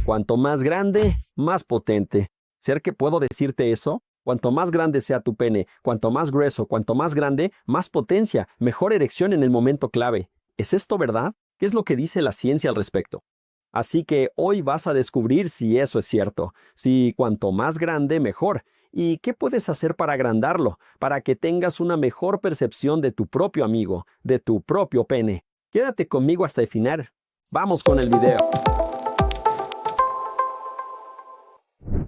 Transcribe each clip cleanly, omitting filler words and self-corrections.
Cuanto más grande, más potente. ¿Ser que puedo decirte eso? Cuanto más grande sea tu pene, cuanto más grueso, cuanto más grande, más potencia, mejor erección en el momento clave. ¿Es esto verdad? ¿Qué es lo que dice la ciencia al respecto? Así que hoy vas a descubrir si eso es cierto, si cuanto más grande, mejor. ¿Y qué puedes hacer para agrandarlo, para que tengas una mejor percepción de tu propio amigo, de tu propio pene? Quédate conmigo hasta el final. Vamos con el video.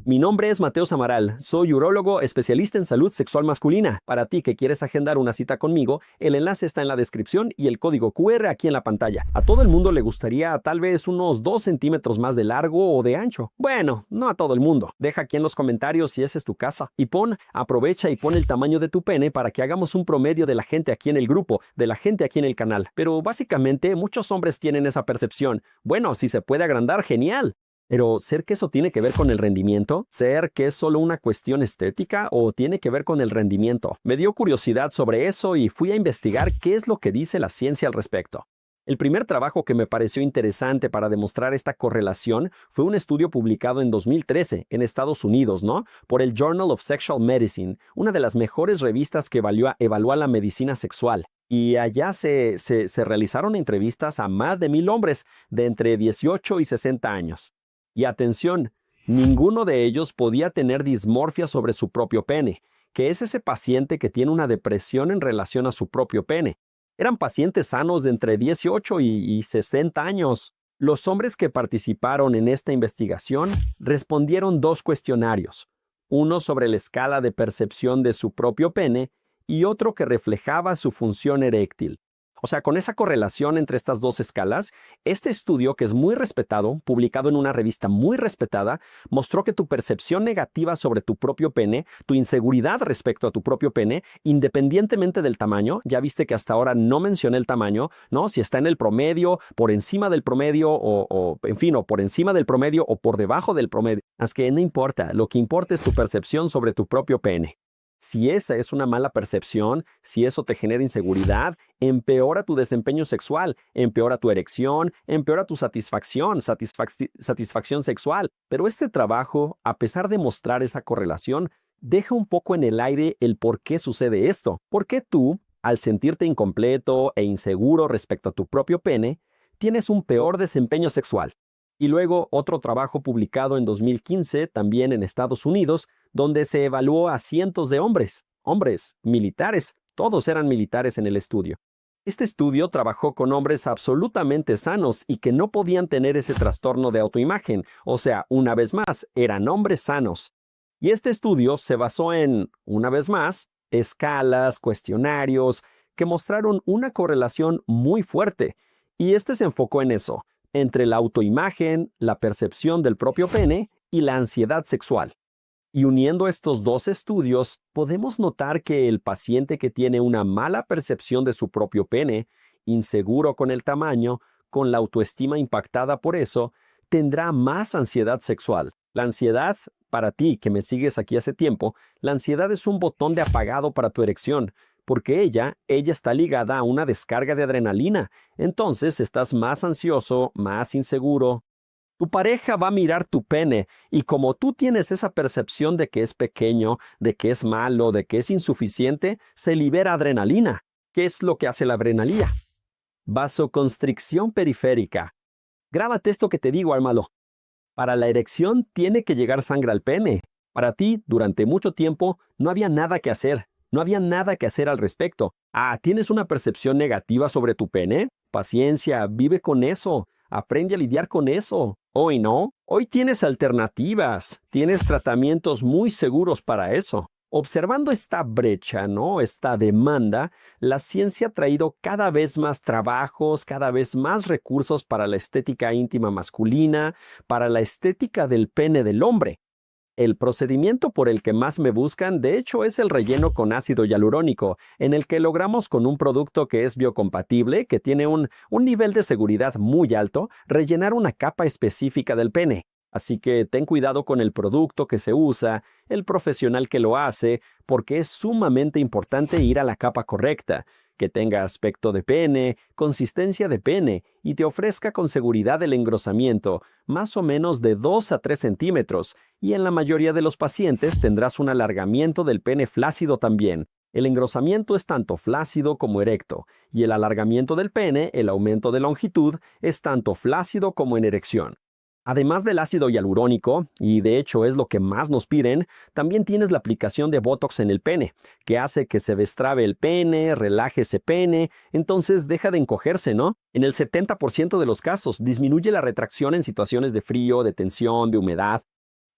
Mi nombre es Mateo Samaral, soy urólogo especialista en salud sexual masculina. Para ti que quieres agendar una cita conmigo, el enlace está en la descripción y el código QR aquí en la pantalla. A todo el mundo le gustaría tal vez unos 2 centímetros más de largo o de ancho. Bueno, no a todo el mundo. Deja aquí en los comentarios si ese es tu caso. Y aprovecha y pon el tamaño de tu pene para que hagamos un promedio de la gente aquí en el grupo, de la gente aquí en el canal. Pero básicamente muchos hombres tienen esa percepción. Bueno, si se puede agrandar, genial. Pero, ¿ser que eso tiene que ver con el rendimiento? ¿Ser que es solo una cuestión estética o tiene que ver con el rendimiento? Me dio curiosidad sobre eso y fui a investigar qué es lo que dice la ciencia al respecto. El primer trabajo que me pareció interesante para demostrar esta correlación fue un estudio publicado en 2013 en Estados Unidos, por el Journal of Sexual Medicine, una de las mejores revistas que evalúa la medicina sexual. Y allá se realizaron entrevistas a más de 1,000 hombres de entre 18 y 60 años. Y atención, ninguno de ellos podía tener dismorfia sobre su propio pene, que es ese paciente que tiene una depresión en relación a su propio pene. Eran pacientes sanos de entre 18 y 60 años. Los hombres que participaron en esta investigación respondieron 2 cuestionarios, uno sobre la escala de percepción de su propio pene y otro que reflejaba su función eréctil. O sea, con esa correlación entre estas 2 escalas, este estudio, que es muy respetado, publicado en una revista muy respetada, mostró que tu percepción negativa sobre tu propio pene, tu inseguridad respecto a tu propio pene, independientemente del tamaño, ya viste que hasta ahora no mencioné el tamaño, si está en el promedio, por encima del promedio o por encima del promedio o por debajo del promedio. Es que no importa, lo que importa es tu percepción sobre tu propio pene. Si esa es una mala percepción, si eso te genera inseguridad, empeora tu desempeño sexual, empeora tu erección, empeora tu satisfacción sexual. Pero este trabajo, a pesar de mostrar esa correlación, deja un poco en el aire el por qué sucede esto. ¿Por qué tú, al sentirte incompleto e inseguro respecto a tu propio pene, tienes un peor desempeño sexual? Y luego otro trabajo publicado en 2015, también en Estados Unidos, donde se evaluó a cientos de hombres militares, todos eran militares en el estudio. Este estudio trabajó con hombres absolutamente sanos y que no podían tener ese trastorno de autoimagen, o sea, una vez más, eran hombres sanos. Y este estudio se basó en, una vez más, escalas, cuestionarios, que mostraron una correlación muy fuerte, y este se enfocó en eso, entre la autoimagen, la percepción del propio pene y la ansiedad sexual. Y uniendo estos 2 estudios, podemos notar que el paciente que tiene una mala percepción de su propio pene, inseguro con el tamaño, con la autoestima impactada por eso, tendrá más ansiedad sexual. La ansiedad, para ti que me sigues aquí hace tiempo, la ansiedad es un botón de apagado para tu erección, porque ella está ligada a una descarga de adrenalina. Entonces estás más ansioso, más inseguro. Tu pareja va a mirar tu pene y como tú tienes esa percepción de que es pequeño, de que es malo, de que es insuficiente, se libera adrenalina. ¿Qué es lo que hace la adrenalina? Vasoconstricción periférica. Grábate esto que te digo, ármalo. Para la erección tiene que llegar sangre al pene. Para ti, durante mucho tiempo, no había nada que hacer. No había nada que hacer al respecto. ¿Tienes una percepción negativa sobre tu pene? Paciencia, vive con eso. Aprende a lidiar con eso. Hoy no. Hoy tienes alternativas. Tienes tratamientos muy seguros para eso. Observando esta brecha, esta demanda, la ciencia ha traído cada vez más trabajos, cada vez más recursos para la estética íntima masculina, para la estética del pene del hombre. El procedimiento por el que más me buscan, de hecho, es el relleno con ácido hialurónico, en el que logramos con un producto que es biocompatible, que tiene un nivel de seguridad muy alto, rellenar una capa específica del pene. Así que ten cuidado con el producto que se usa, el profesional que lo hace, porque es sumamente importante ir a la capa correcta. que tenga aspecto de pene, consistencia de pene y te ofrezca con seguridad el engrosamiento, más o menos de 2 a 3 centímetros, y en la mayoría de los pacientes tendrás un alargamiento del pene flácido también. El engrosamiento es tanto flácido como erecto, y el alargamiento del pene, el aumento de longitud, es tanto flácido como en erección. Además del ácido hialurónico, y de hecho es lo que más nos piden, también tienes la aplicación de Botox en el pene, que hace que se destrabe el pene, relaje ese pene, entonces deja de encogerse, ¿no? En el 70% de los casos disminuye la retracción en situaciones de frío, de tensión, de humedad.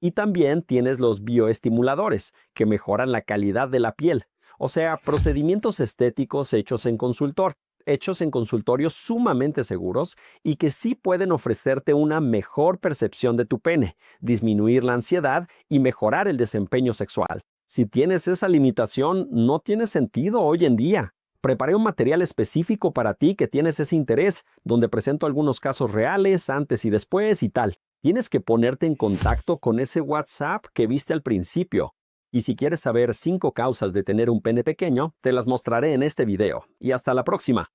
Y también tienes los bioestimuladores, que mejoran la calidad de la piel. O sea, procedimientos estéticos hechos en consultorios sumamente seguros y que sí pueden ofrecerte una mejor percepción de tu pene, disminuir la ansiedad y mejorar el desempeño sexual. Si tienes esa limitación, no tiene sentido hoy en día. Preparé un material específico para ti que tienes ese interés, donde presento algunos casos reales, antes y después y tal. Tienes que ponerte en contacto con ese WhatsApp que viste al principio. Y si quieres saber 5 causas de tener un pene pequeño, te las mostraré en este video. Y hasta la próxima.